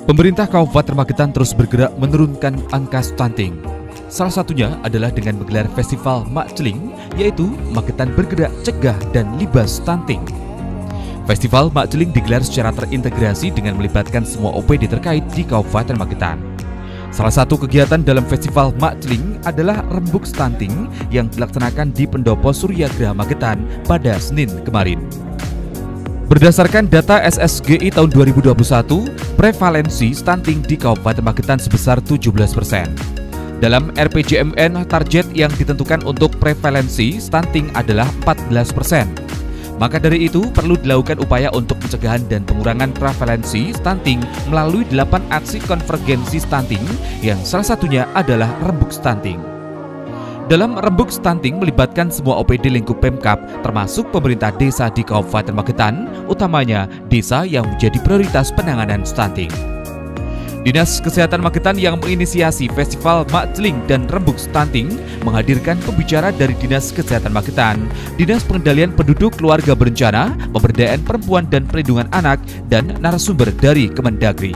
Pemerintah Kabupaten Magetan terus bergerak menurunkan angka stunting. Salah satunya adalah dengan menggelar festival Mak Celing, yaitu Magetan Bergerak Cegah dan Libas Stunting. Festival Mak Celing digelar secara terintegrasi dengan melibatkan semua OPD terkait di Kabupaten Magetan. Salah satu kegiatan dalam festival Mak Celing adalah rembuk stunting yang dilaksanakan di Pendopo Suryagraha Magetan pada Senin kemarin. Berdasarkan data SSGI tahun 2021, prevalensi stunting di Kabupaten Magetan sebesar 17%. Dalam RPJMN, target yang ditentukan untuk prevalensi stunting adalah 14%. Maka dari itu, perlu dilakukan upaya untuk pencegahan dan pengurangan prevalensi stunting melalui 8 aksi konvergensi stunting yang salah satunya adalah rembuk stunting. Dalam rembuk stunting melibatkan semua OPD lingkup Pemkab, termasuk pemerintah desa di Kabupaten Magetan, utamanya desa yang menjadi prioritas penanganan stunting. Dinas Kesehatan Magetan yang menginisiasi Festival Mak Celing dan Rembuk Stunting menghadirkan pembicara dari Dinas Kesehatan Magetan, Dinas Pengendalian Penduduk Keluarga Berencana, Pemberdayaan Perempuan dan Perlindungan Anak, dan narasumber dari Kemendagri.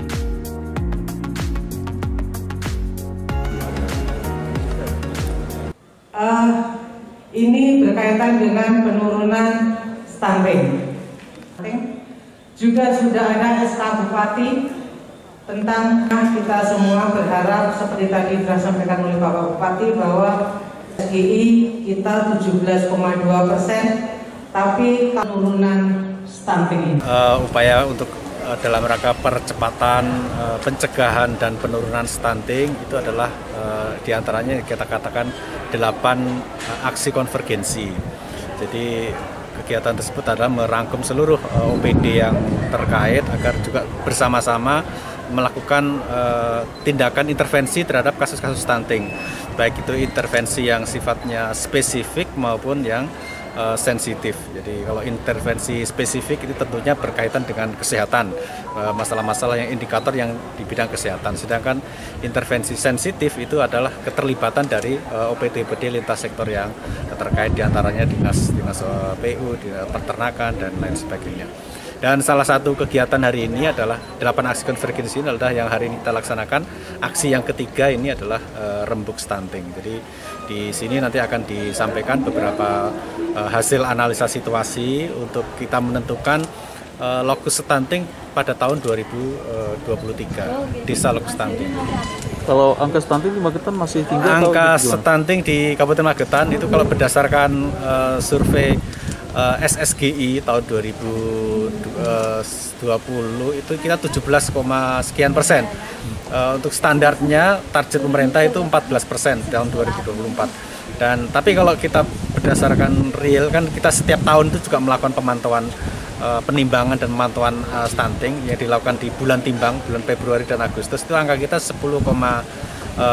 Ini berkaitan dengan penurunan stunting. Juga sudah ada SK Bupati tentang kita semua berharap seperti tadi sudah disampaikan oleh Bapak Bupati bahwa SGI kita 17,2%, tapi penurunan stunting ini. Upaya untuk dalam rangka percepatan pencegahan dan penurunan stunting itu adalah diantaranya kita katakan 8 aksi konvergensi. Jadi kegiatan tersebut adalah merangkum seluruh OPD yang terkait agar juga bersama-sama melakukan tindakan intervensi terhadap kasus-kasus stunting, baik itu intervensi yang sifatnya spesifik maupun yang sensitif. Jadi kalau intervensi spesifik itu tentunya berkaitan dengan kesehatan, masalah-masalah yang indikator yang di bidang kesehatan. Sedangkan intervensi sensitif itu adalah keterlibatan dari OPD-OPD lintas sektor yang terkait, diantaranya dinas PU, peternakan dan lain sebagainya. Dan salah satu kegiatan hari ini adalah 8 aksi konvergensi adalah yang hari ini kita laksanakan. Aksi yang ketiga ini adalah rembuk stunting. Jadi di sini nanti akan disampaikan beberapa hasil analisa situasi untuk kita menentukan lokus stunting pada tahun 2023, desa lokus stunting. Kalau angka stunting di Magetan masih tinggi atau angka stunting di Kabupaten Magetan itu kalau berdasarkan survei SSGI tahun 2020 itu kita 17, sekian persen. Untuk standarnya target pemerintah itu 14% tahun 2024. Dan tapi kalau kita berdasarkan real kan kita setiap tahun itu juga melakukan pemantauan penimbangan dan pemantauan stunting yang dilakukan di bulan timbang, bulan Februari dan Agustus itu angka kita 10,15%.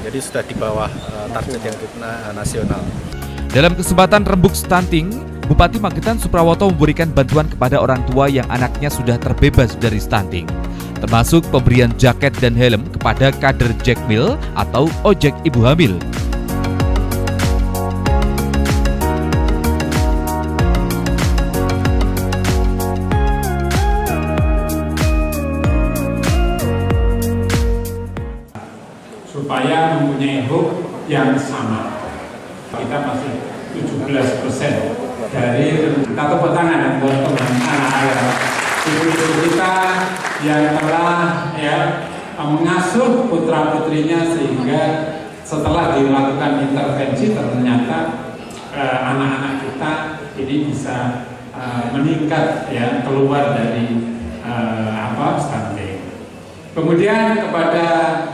Jadi sudah di bawah target yang nasional. Dalam kesempatan rembuk stunting, Bupati Magetan Suprawoto memberikan bantuan kepada orang tua yang anaknya sudah terbebas dari stunting, termasuk pemberian jaket dan helm kepada kader Jakmil atau ojek ibu hamil. Supaya mempunyai hope yang sama. Kita masih 17% dari kita tepuk tangan buat teman-teman anak-anak ibu-ibu kita yang telah mengasuh putra-putrinya sehingga setelah dilakukan intervensi ternyata anak-anak kita ini bisa meningkat keluar dari stunting. Kemudian kepada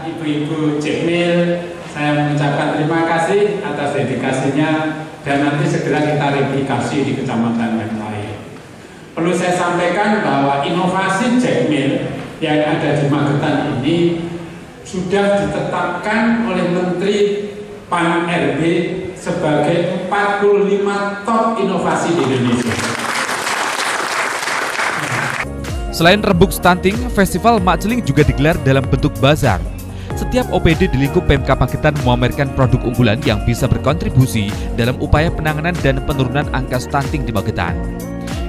ibu-ibu Jakmil saya mengucapkan terima kasih atas dedikasinya dan nanti segera kita replikasi di kecamatan yang lain. Perlu saya sampaikan bahwa inovasi Jakmil yang ada di Magetan ini sudah ditetapkan oleh Menteri Pan-RB sebagai 45 top inovasi di Indonesia. Selain rembuk stunting, Festival Mak Celing juga digelar dalam bentuk bazar. Setiap OPD di lingkup Pemkab Magetan memamerkan produk unggulan yang bisa berkontribusi dalam upaya penanganan dan penurunan angka stunting di Magetan.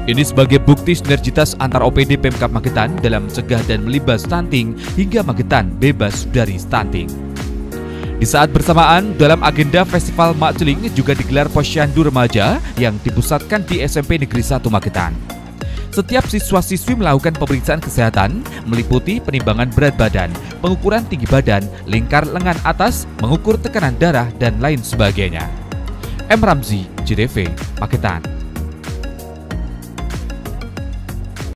Ini sebagai bukti sinergitas antar OPD Pemkab Magetan dalam mencegah dan melibas stunting hingga Magetan bebas dari stunting. Di saat bersamaan, dalam agenda Festival Mak Celing juga digelar posyandu remaja yang dipusatkan di SMP Negeri 1 Magetan. Setiap siswa-siswi melakukan pemeriksaan kesehatan, meliputi penimbangan berat badan, pengukuran tinggi badan, lingkar lengan atas, mengukur tekanan darah, dan lain sebagainya. M. Ramzi, JTV, Magetan.